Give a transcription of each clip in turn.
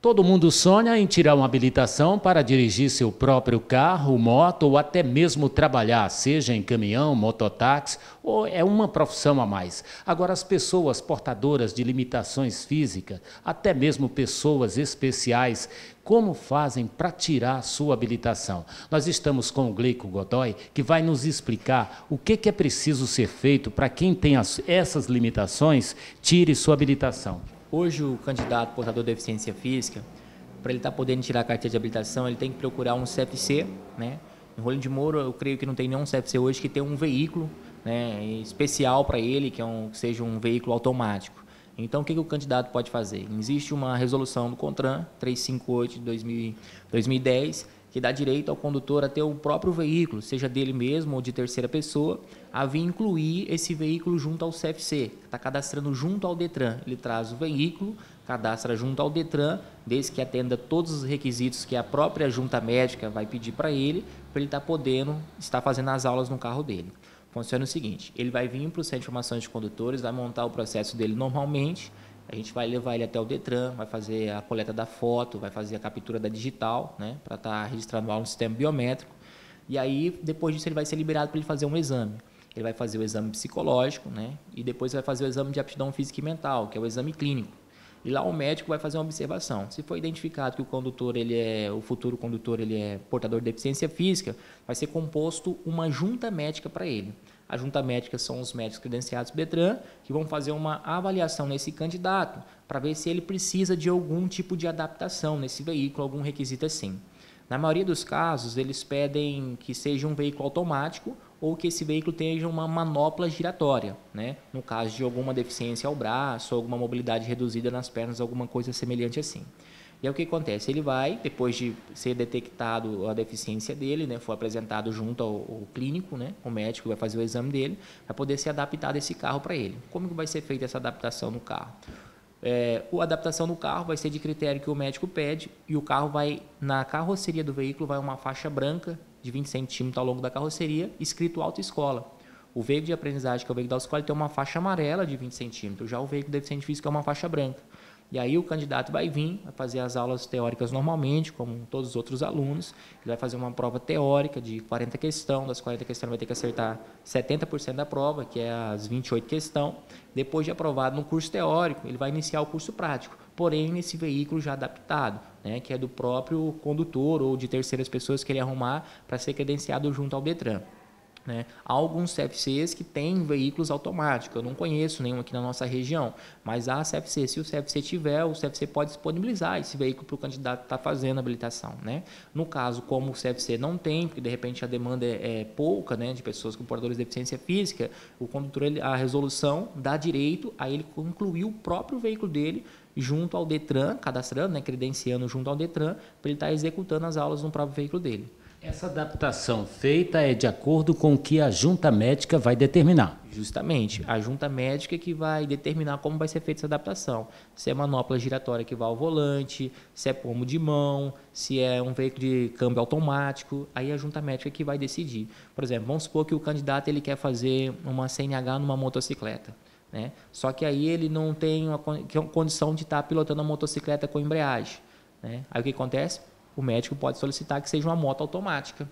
Todo mundo sonha em tirar uma habilitação para dirigir seu próprio carro, moto ou até mesmo trabalhar, seja em caminhão, mototáxi ou é uma profissão a mais. Agora, as pessoas portadoras de limitações físicas, até mesmo pessoas especiais, como fazem para tirar sua habilitação? Nós estamos com o Gleico Godoy, que vai nos explicar o que é preciso ser feito para quem tem essas limitações, tire sua habilitação. Hoje, o candidato portador de deficiência física, para ele estar podendo tirar a carteira de habilitação, ele tem que procurar um CFC, né? Em Rolim de Moura, eu creio que não tem nenhum CFC hoje que tenha um veículo, né, especial para ele, que seja um veículo automático. Então, o que o candidato pode fazer? Existe uma resolução do CONTRAN, 358 de 2010, que dá direito ao condutor a ter o próprio veículo, seja dele mesmo ou de terceira pessoa, a vir incluir esse veículo junto ao CFC, está cadastrando junto ao DETRAN. Ele traz o veículo, cadastra junto ao DETRAN, desde que atenda todos os requisitos que a própria junta médica vai pedir para ele estar podendo estar fazendo as aulas no carro dele. Funciona o seguinte, ele vai vir para o Centro de Informações de Condutores, vai montar o processo dele normalmente, a gente vai levar ele até o DETRAN, vai fazer a coleta da foto, vai fazer a captura da digital, né, para estar registrando lá no sistema biométrico. E aí, depois disso, ele vai ser liberado para ele fazer um exame. Ele vai fazer o exame psicológico, né, e depois vai fazer o exame de aptidão física e mental, que é o exame clínico. E lá o médico vai fazer uma observação. Se for identificado que o futuro condutor ele é portador de deficiência física, vai ser composto uma junta médica para ele. A junta médica são os médicos credenciados do DETRAN, que vão fazer uma avaliação nesse candidato para ver se ele precisa de algum tipo de adaptação nesse veículo, algum requisito assim. Na maioria dos casos, eles pedem que seja um veículo automático ou que esse veículo tenha uma manopla giratória, né? No caso de alguma deficiência ao braço, alguma mobilidade reduzida nas pernas, alguma coisa semelhante assim. E aí o que acontece? Ele vai, depois de ser detectado a deficiência dele, né, for apresentado junto ao clínico, né, o médico vai fazer o exame dele, vai poder ser adaptado esse carro para ele. Como que vai ser feita essa adaptação no carro? A adaptação no carro vai ser de critério que o médico pede e o carro vai, na carroceria do veículo, vai uma faixa branca de 20 centímetros ao longo da carroceria, escrito autoescola. O veículo de aprendizagem, que é o veículo da autoescola, tem uma faixa amarela de 20 centímetros, já o veículo de deficiente físico é uma faixa branca. E aí o candidato vai vir, vai fazer as aulas teóricas normalmente, como todos os outros alunos. Ele vai fazer uma prova teórica de 40 questões, das 40 questões ele vai ter que acertar 70% da prova, que é as 28 questões. Depois de aprovado no curso teórico, ele vai iniciar o curso prático, porém nesse veículo já adaptado, né, que é do próprio condutor ou de terceiras pessoas que ele arrumar para ser credenciado junto ao DETRAN. Né? Há alguns CFCs que têm veículos automáticos, eu não conheço nenhum aqui na nossa região, mas há CFC, se o CFC tiver, o CFC pode disponibilizar esse veículo para o candidato estar fazendo a habilitação. Né? No caso, como o CFC não tem, porque de repente a demanda é pouca, né, de pessoas com portadores de deficiência física, o condutor, a resolução dá direito a ele concluir o próprio veículo dele junto ao DETRAN, cadastrando, né, credenciando junto ao DETRAN, para ele estar executando as aulas no próprio veículo dele. Essa adaptação feita é de acordo com o que a junta médica vai determinar. Justamente, a junta médica que vai determinar como vai ser feita essa adaptação. Se é manopla giratória que vai ao volante, se é pomo de mão, se é um veículo de câmbio automático, aí a junta médica que vai decidir. Por exemplo, vamos supor que o candidato ele quer fazer uma CNH numa motocicleta. Né? Só que aí ele não tem uma condição de estar pilotando a motocicleta com embreagem. Né? Aí o que acontece? O médico pode solicitar que seja uma moto automática.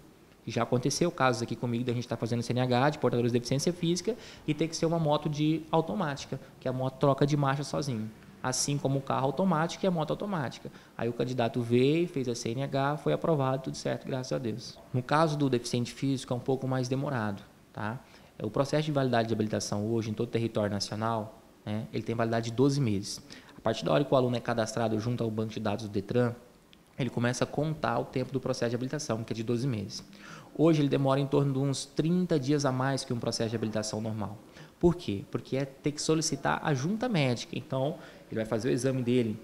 Já aconteceu casos aqui comigo de a gente estar fazendo CNH, de portadores de deficiência física, e tem que ser uma moto de automática, que a moto troca de marcha sozinho. Assim como o carro automático e a moto automática. Aí o candidato veio, fez a CNH, foi aprovado, tudo certo, graças a Deus. No caso do deficiente físico é um pouco mais demorado. Tá? O processo de validade de habilitação hoje, em todo o território nacional, né, ele tem validade de 12 meses. A partir da hora que o aluno é cadastrado junto ao banco de dados do DETRAN, ele começa a contar o tempo do processo de habilitação, que é de 12 meses. Hoje ele demora em torno de uns 30 dias a mais que um processo de habilitação normal. Por quê? Porque é ter que solicitar a junta médica. Então, ele vai fazer o exame dele,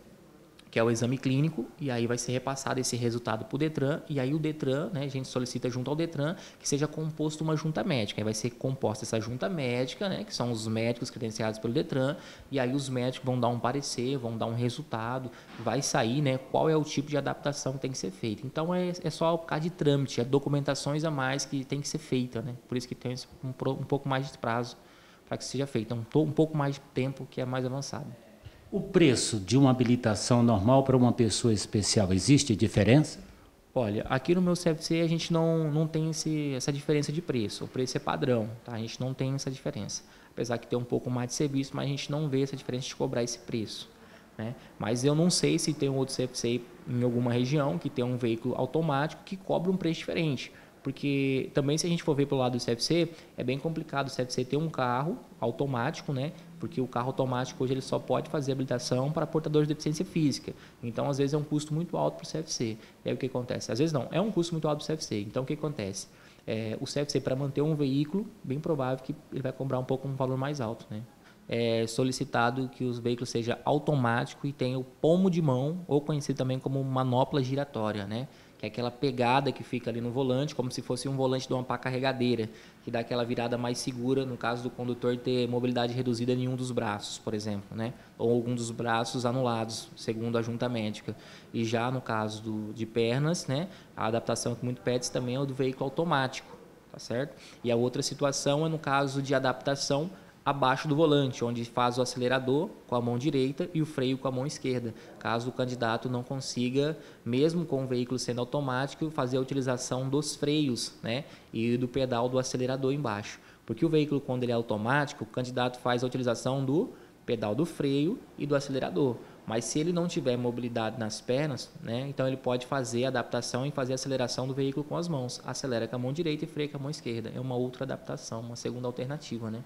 que é o exame clínico, e aí vai ser repassado esse resultado para o DETRAN, e aí o DETRAN, né, a gente solicita junto ao DETRAN que seja composto uma junta médica. Aí vai ser composta essa junta médica, né, que são os médicos credenciados pelo DETRAN, e aí os médicos vão dar um parecer, vão dar um resultado, vai sair, né, qual é o tipo de adaptação que tem que ser feita. Então é só por causa de trâmite, é documentações a mais que tem que ser feita, né, por isso que tem um pouco mais de prazo para que seja feito, um pouco mais de tempo que é mais avançado. O preço de uma habilitação normal para uma pessoa especial, existe diferença? Olha, aqui no meu CFC a gente não tem essa diferença de preço. O preço é padrão, tá? A gente não tem essa diferença. Apesar que tem um pouco mais de serviço, mas a gente não vê essa diferença de cobrar esse preço, né? Mas eu não sei se tem um outro CFC em alguma região que tem um veículo automático que cobra um preço diferente. Porque também, se a gente for ver pelo lado do CFC, é bem complicado o CFC ter um carro automático, né? Porque o carro automático hoje ele só pode fazer habilitação para portadores de deficiência física. Então, às vezes, é um custo muito alto para o CFC. E aí o que acontece? Às vezes não, é um custo muito alto para o CFC. Então, o que acontece? O CFC, para manter um veículo, bem provável que ele vai cobrar um valor mais alto, né? É solicitado que os veículos seja automático e tenha o pomo de mão, ou conhecido também como manopla giratória, né? Que é aquela pegada que fica ali no volante, como se fosse um volante de uma pá carregadeira, que dá aquela virada mais segura no caso do condutor ter mobilidade reduzida em um dos braços, por exemplo, né? Ou algum dos braços anulados, segundo a junta médica. E já no caso de pernas, né? A adaptação que muito pede também é o do veículo automático, tá certo? E a outra situação é no caso de adaptação abaixo do volante, onde faz o acelerador com a mão direita e o freio com a mão esquerda, caso o candidato não consiga, mesmo com o veículo sendo automático, fazer a utilização dos freios, né, e do pedal do acelerador embaixo. Porque o veículo, quando ele é automático, o candidato faz a utilização do pedal do freio e do acelerador. Mas se ele não tiver mobilidade nas pernas, né, então ele pode fazer a adaptação e fazer a aceleração do veículo com as mãos. Acelera com a mão direita e freia com a mão esquerda. É uma outra adaptação, uma segunda alternativa, né?